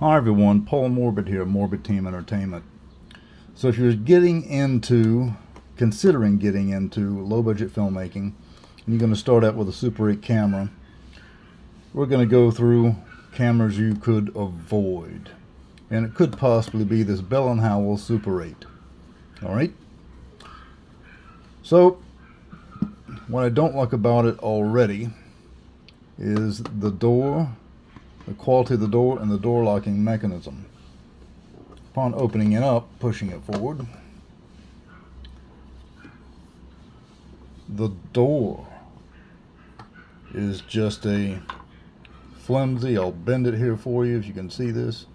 Hi everyone, Paul Morbid here, Morbid Team Entertainment. So if you're considering getting into low budget filmmaking, and you're going to start out with a Super 8 camera, we're going to go through cameras you could avoid. And it could possibly be this Bell and Howell Super 8. Alright? So, what I don't like about it already is the door, the quality of the door, and the door locking mechanism. Upon opening it up, pushing it forward, the door is just a flimsy, I'll bend it here for you if you can see this,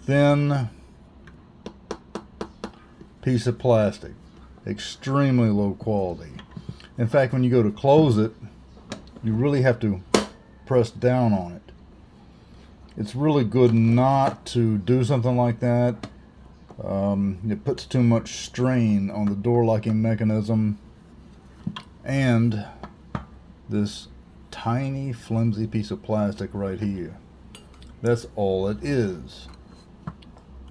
thin piece of plastic, extremely low quality. In fact, when you go to close it, you really have to press down on it. It's really good not to do something like that. It puts too much strain on the door locking mechanism and this tiny flimsy piece of plastic right here. That's all it is.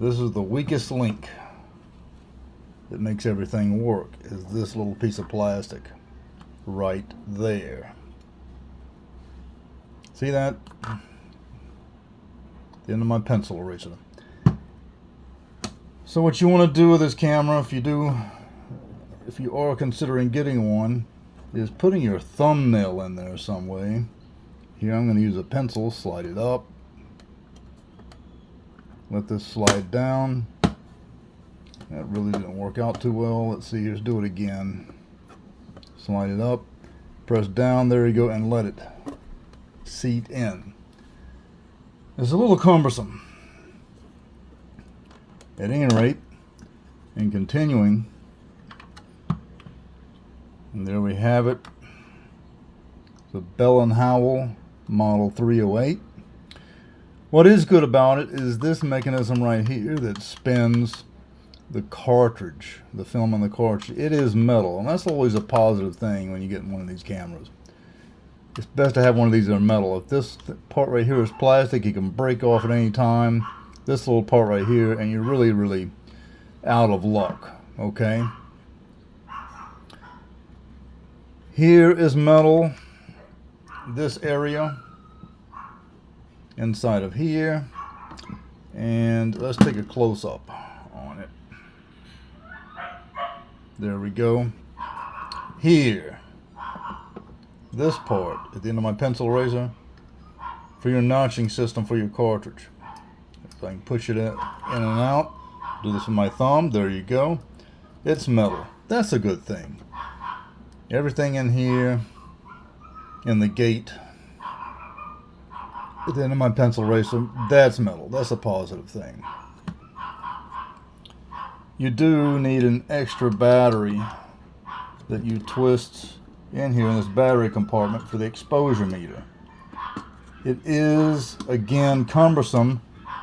This is the weakest link that makes everything work, is this little piece of plastic right there. See that? The end of my pencil eraser. So what you want to do with this camera, if you are considering getting one, is putting your thumbnail in there some way. Here I'm going to use a pencil, slide it up, let this slide down. That really didn't work out too well. Let's see, let's do it again. Slide it up, press down, there you go, and let it seat in. It's a little cumbersome. At any rate, in continuing, and there we have it, the Bell and Howell Model 308. What is good about it is this mechanism right here that spins the cartridge, the film on the cartridge. It is metal, and that's always a positive thing when you get one of these cameras. It's best to have one of these that are metal. If this part right here is plastic, you can break off at any time. This little part right here, and you're really, really out of luck, okay? Here is metal. This area inside of here. And let's take a close-up on it. There we go. Here. This part at the end of my pencil eraser for your notching system for your cartridge. If I can push it in and out, do this with my thumb, there you go. It's metal. That's a good thing. Everything in here, in the gate, at the end of my pencil eraser, that's metal. That's a positive thing. You do need an extra battery that you twist in here in this battery compartment for the exposure meter. It is, again, cumbersome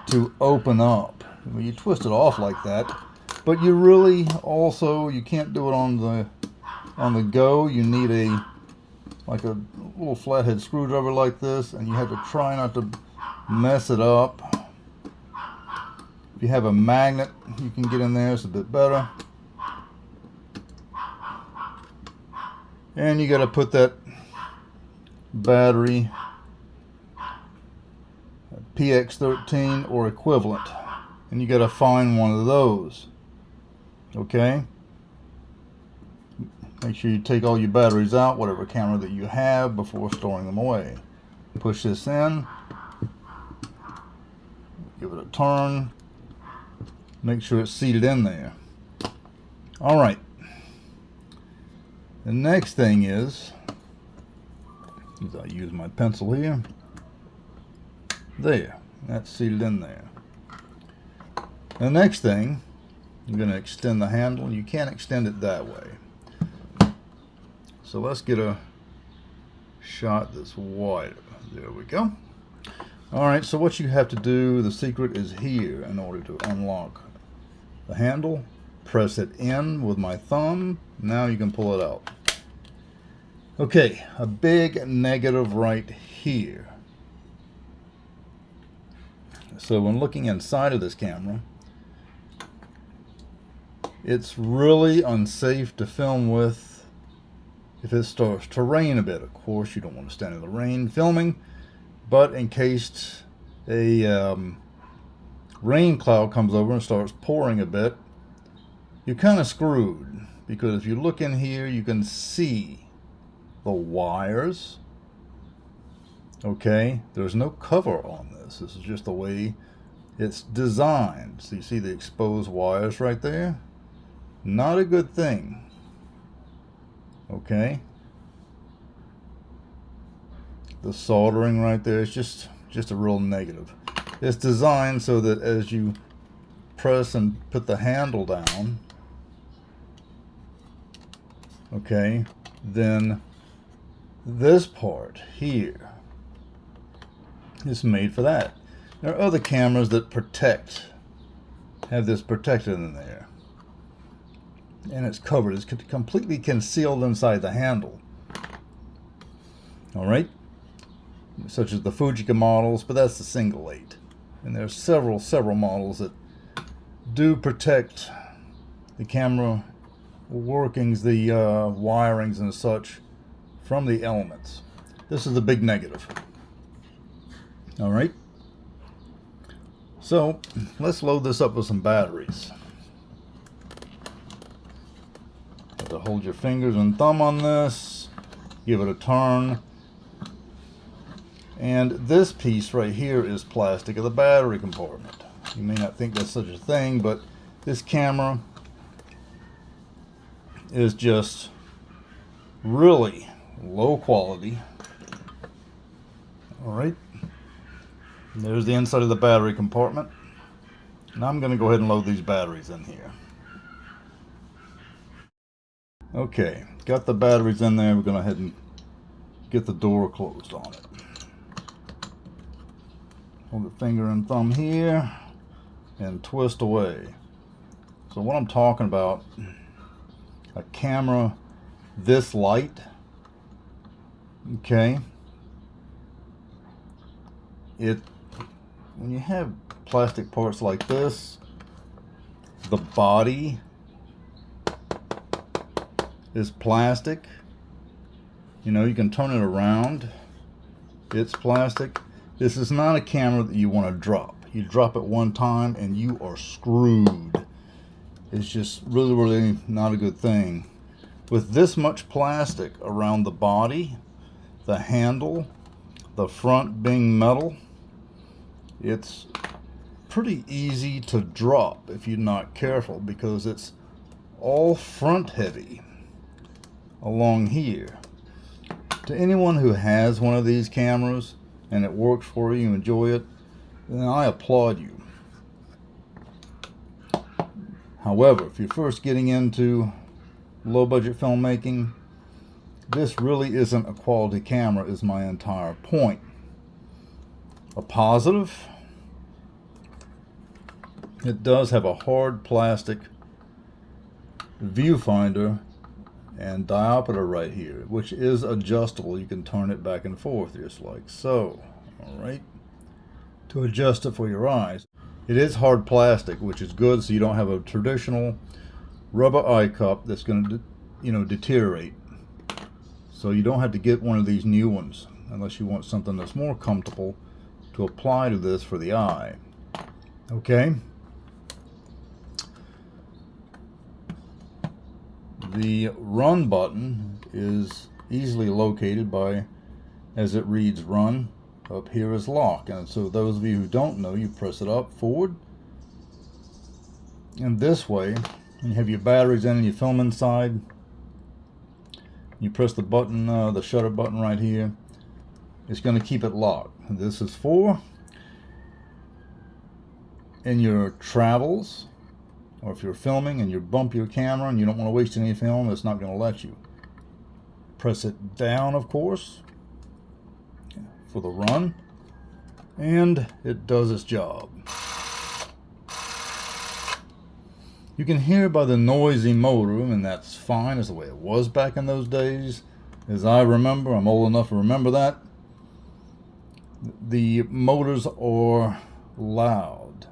to open up. Well, you twist it off like that, but you really also, you can't do it on the go. You need like a little flathead screwdriver like this, and you have to try not to mess it up. If you have a magnet, you can get in there, it's a bit better. And you got to put that battery, PX13 or equivalent, and you got to find one of those. Okay? Make sure you take all your batteries out, whatever camera that you have, before storing them away. Push this in, give it a turn, make sure it's seated in there. Alright. The next thing is I use my pencil here. There, that's seated in there. The next thing, I'm going to extend the handle. You can't extend it that way. So let's get a shot that's wider. There we go. Alright, so what you have to do, the secret is here in order to unlock the handle. Press it in with my thumb. Now you can pull it out. Okay, a big negative right here. So when looking inside of this camera, it's really unsafe to film with if it starts to rain a bit. Of course, you don't want to stand in the rain filming, but in case a rain cloud comes over and starts pouring a bit, you're kind of screwed, because if you look in here, you can see the wires. Okay, there's no cover on this. This is just the way it's designed. So you see the exposed wires right there? Not a good thing. Okay, the soldering right there is just a real negative. It's designed so that as you press and put the handle down, okay, then this part here is made for that. There are other cameras that have this protected in there, and it's covered. It's completely concealed inside the handle. All right, such as the Fujica models, but that's the single 8. And there's several models that do protect the camera workings, the wirings and such, from the elements. This is the big negative. All right, so let's load this up with some batteries. Have to hold your fingers and thumb on this, give it a turn, and this piece right here is plastic of the battery compartment. You may not think that's such a thing, but this camera is just really low quality. All right, there's the inside of the battery compartment. Now I'm going to go ahead and load these batteries in here. Okay, got the batteries in there. We're going to go ahead and get the door closed on it. Hold the finger and thumb here and twist away. So what I'm talking about, a camera this light, okay, when you have plastic parts like this, the body is plastic. You know, you can turn it around. It's plastic. This is not a camera that you want to drop. You drop it one time and you are screwed. It's just really not a good thing. With this much plastic around the body, the handle, the front being metal, it's pretty easy to drop if you're not careful, because it's all front heavy along here. To anyone who has one of these cameras and it works for you, you enjoy it, then I applaud you. However, if you're first getting into low budget filmmaking, this really isn't a quality camera, is my entire point. A positive, it does have a hard plastic viewfinder and diopter right here, which is adjustable. You can turn it back and forth just like so. All right, to adjust it for your eyes. It is hard plastic, which is good, so you don't have a traditional rubber eye cup that's going to, deteriorate. So you don't have to get one of these new ones unless you want something that's more comfortable to apply to this for the eye. Okay. The run button is easily located by, as it reads run, up here is lock. And so those of you who don't know, you press it up, forward, and this way, you have your batteries in and you film inside. You press the button, the shutter button right here. It's going to keep it locked. And this is for in your travels, or if you're filming and you bump your camera and you don't want to waste any film, it's not going to let you. Press it down, of course, for the run, and it does its job. You can hear by the noisy motor, and that's fine. It's the way it was back in those days. As I remember, I'm old enough to remember that. The motors are loud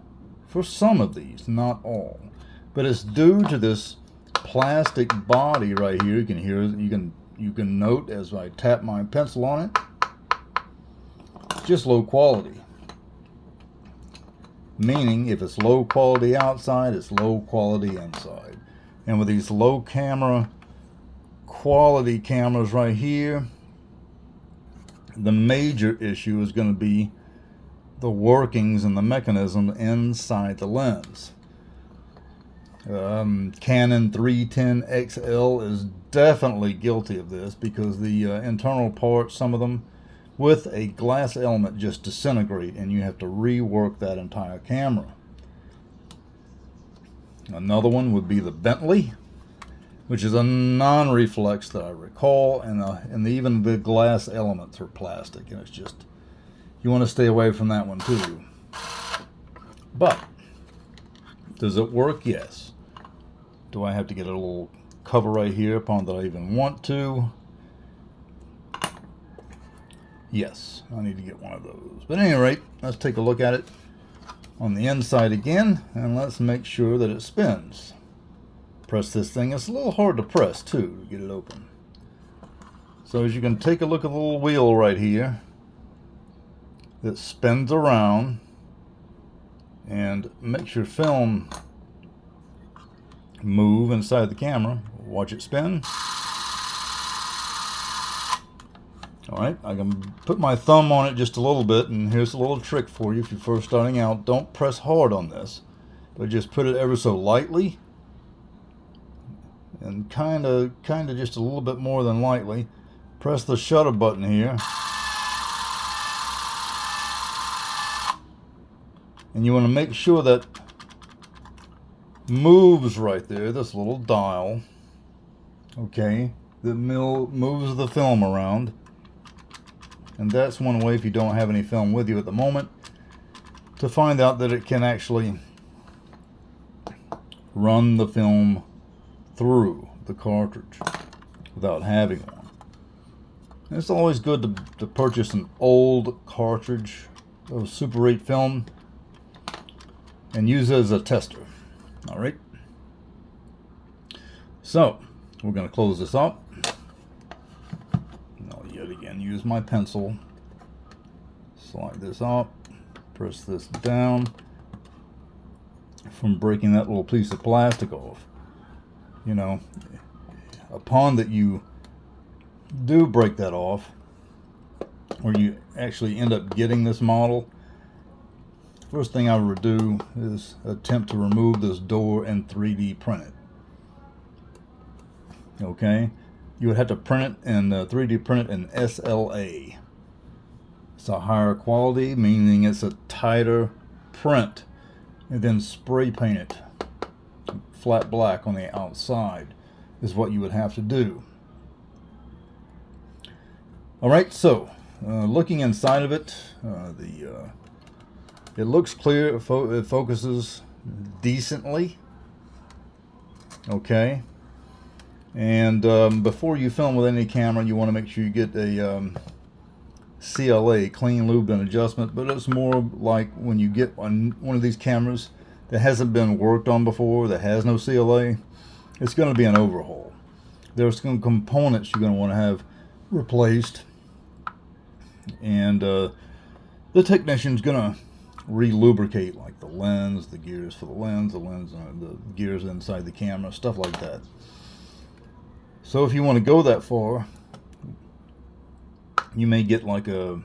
for some of these, not all. But it's due to this plastic body right here. You can hear, you can note as I tap my pencil on it, just low quality. Meaning if it's low quality outside, it's low quality inside. And with these low camera quality cameras right here, the major issue is going to be the workings and the mechanism inside the lens. Canon 310 XL is definitely guilty of this, because the internal parts, some of them with a glass element, just disintegrate, and you have to rework that entire camera. Another one would be the Bentley, which is a non-reflex that I recall, and even the glass elements are plastic, and it's just, you want to stay away from that one too. But does it work? Yes. Do I have to get a little cover right here upon that I even want to? Yes, I need to get one of those. But at any rate, let's take a look at it on the inside again, and let's make sure that it spins. Press this thing. It's a little hard to press too, to get it open. So as you can take a look at the little wheel right here that spins around and makes your film move inside the camera. Watch it spin. Alright, I can put my thumb on it just a little bit, and here's a little trick for you if you're first starting out. Don't press hard on this, but just put it ever so lightly, and kind of just a little bit more than lightly. Press the shutter button here, and you want to make sure that moves right there, this little dial, okay, that moves the film around. And that's one way, if you don't have any film with you at the moment, to find out that it can actually run the film through the cartridge without having one. And it's always good to purchase an old cartridge of Super 8 film and use it as a tester. Alright, so we're going to close this up. I'll yet again use my pencil, slide this up, press this down from breaking that little piece of plastic off. You know, upon that you do break that off, or you actually end up getting this model, first thing I would do is attempt to remove this door and 3D print it. Okay, you would have to print it and 3D print it in SLA. It's a higher quality, meaning it's a tighter print, and then spray paint it flat black on the outside is what you would have to do. Alright, so looking inside of it, it looks clear, it focuses decently. Okay, and before you film with any camera, you want to make sure you get a CLA, clean lube and adjustment. But it's more like when you get one of these cameras that hasn't been worked on before, that has no CLA, it's going to be an overhaul. There's some components you're going to want to have replaced, and the technician's going to re-lubricate, like the lens, the gears for the lens, the gears inside the camera, stuff like that. So if you want to go that far, you may get like a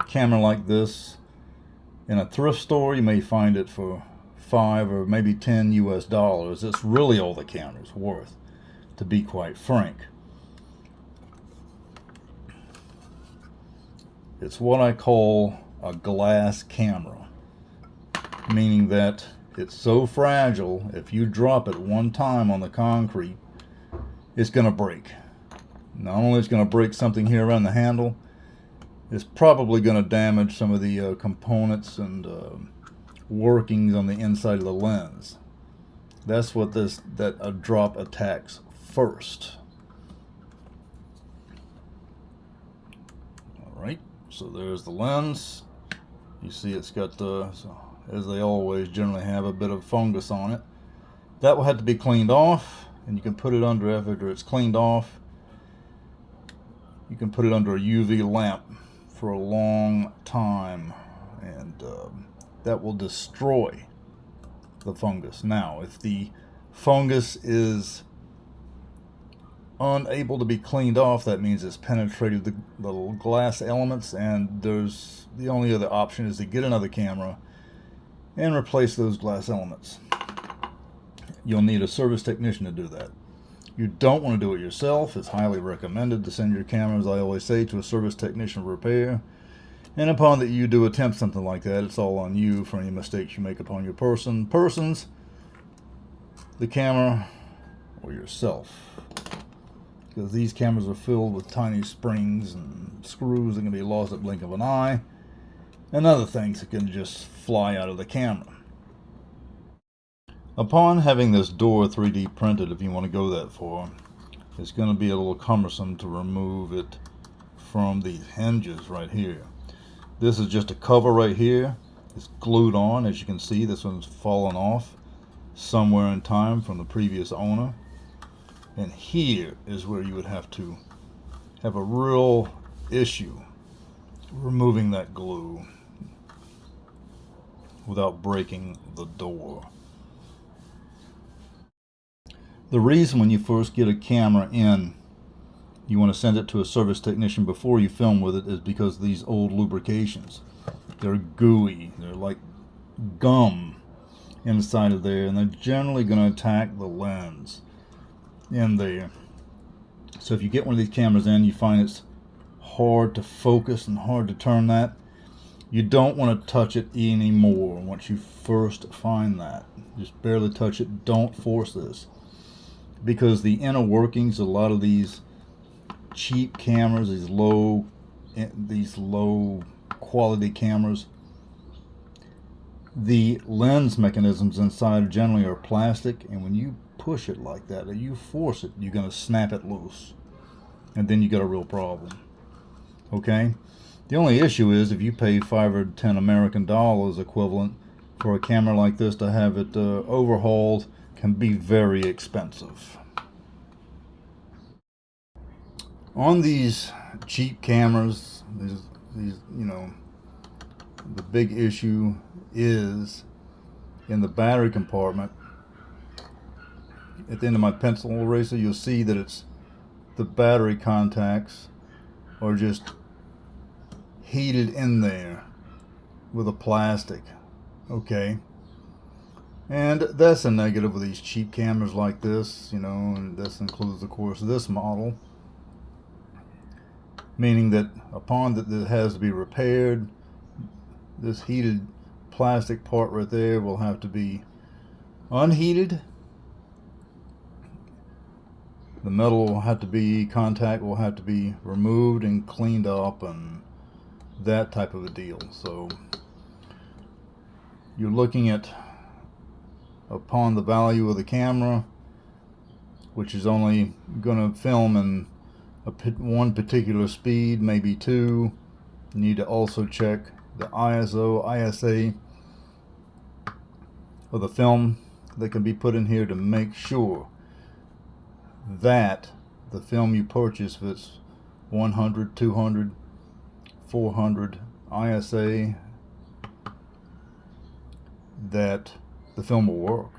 camera like this in a thrift store. You may find it for $5 or maybe $10 US. It's really all the camera's worth, to be quite frank. It's what I call a glass camera, meaning that it's so fragile, if you drop it one time on the concrete, it's going to break. Not only is it going to break something here around the handle, it's probably going to damage some of the components and workings on the inside of the lens. That's what that a drop attacks first. Alright, so there's the lens. You see it's got as they always generally have a bit of fungus on it. That will have to be cleaned off, and you can put it under, after it's cleaned off, you can put it under a UV lamp for a long time, and that will destroy the fungus. Now, if the fungus is unable to be cleaned off, that means it's penetrated the little glass elements, and the only other option is to get another camera and replace those glass elements. You'll need a service technician to do that. You don't want to do it yourself. It's highly recommended to send your camera, as I always say, to a service technician repair. And upon that you do attempt something like that, it's all on you for any mistakes you make upon your persons, the camera, or yourself. Because these cameras are filled with tiny springs and screws that can be lost at the blink of an eye, and other things that can just fly out of the camera. Upon having this door 3D printed, if you want to go that far, it's going to be a little cumbersome to remove it from these hinges right here. This is just a cover right here. It's glued on. As you can see, this one's fallen off somewhere in time from the previous owner. And here is where you would have to have a real issue removing that glue without breaking the door. The reason when you first get a camera in, you want to send it to a service technician before you film with it is because these old lubrications, they're gooey, they're like gum inside of there, and they're generally going to attack the lens in there. So if you get one of these cameras in, you find it's hard to focus and hard to turn that, you don't want to touch it anymore once you first find that. Just barely touch it. Don't force this, because the inner workings, a lot of these cheap cameras, these low quality cameras, the lens mechanisms inside generally are plastic, and when you push it like that, or you force it, you're going to snap it loose, and then you got a real problem. Okay, the only issue is if you pay $5 or $10 American dollars equivalent for a camera like this, to have it overhauled can be very expensive. On these cheap cameras, these you know, the big issue is in the battery compartment. At the end of my pencil eraser, you'll see that it's the battery contacts are just heated in there with a plastic. Okay, and that's a negative with these cheap cameras like this, you know, and this includes, of course, this model, meaning that upon that it has to be repaired, this heated plastic part right there will have to be unheated. The metal will have to be, contact will have to be removed and cleaned up, and that type of a deal. So you're looking at, upon the value of the camera, which is only going to film in one particular speed, maybe two, you need to also check the ISO, ISA of the film that can be put in here to make sure that the film you purchase, if it's 100, 200, 400 ISA, that the film will work,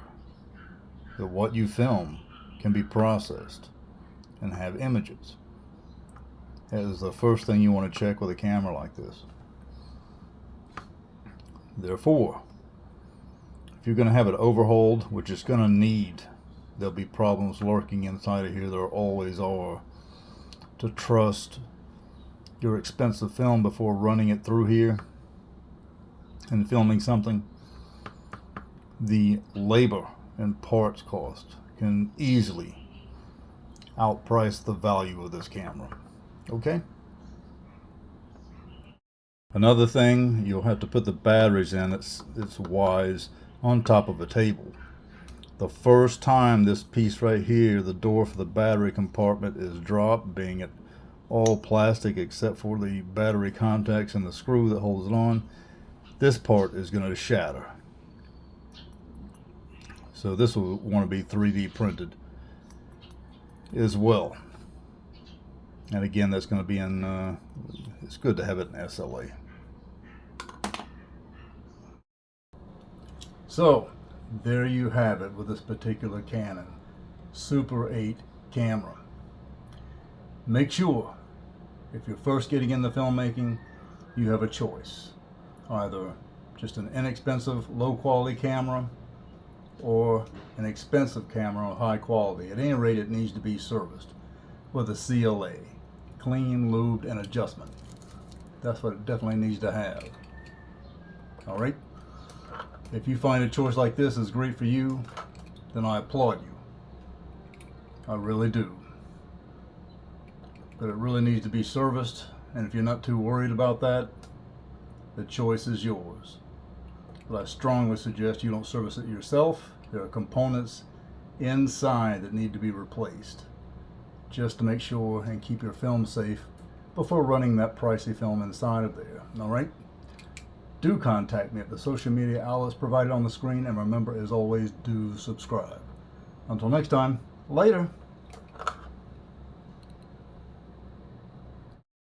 that what you film can be processed and have images. That is the first thing you want to check with a camera like this. Therefore, if you're going to have it overhauled, which is going to need, there'll be problems lurking inside of here, there always are, to trust your expensive film before running it through here and filming something. The labor and parts cost can easily outprice the value of this camera. Okay? Another thing, you'll have to put the batteries in, it's wise, on top of a table. The first time this piece right here, the door for the battery compartment, is dropped, being it all plastic except for the battery contacts and the screw that holds it on, this part is going to shatter. So this will want to be 3D printed as well. And again, that's going to be in, it's good to have it in SLA. So there you have it with this particular Canon Super 8 camera. Make sure, if you're first getting into filmmaking, you have a choice. Either just an inexpensive, low quality camera, or an expensive camera of high quality. At any rate, it needs to be serviced with a CLA, clean, lubed, and adjustment. That's what it definitely needs to have. Alright? If you find a choice like this is great for you, then I applaud you. I really do. But it really needs to be serviced, and if you're not too worried about that, the choice is yours. But I strongly suggest you don't service it yourself. There are components inside that need to be replaced, just to make sure and keep your film safe before running that pricey film inside of there. Alright? Do contact me at the social media outlets provided on the screen, and remember, as always, do subscribe. Until next time, later.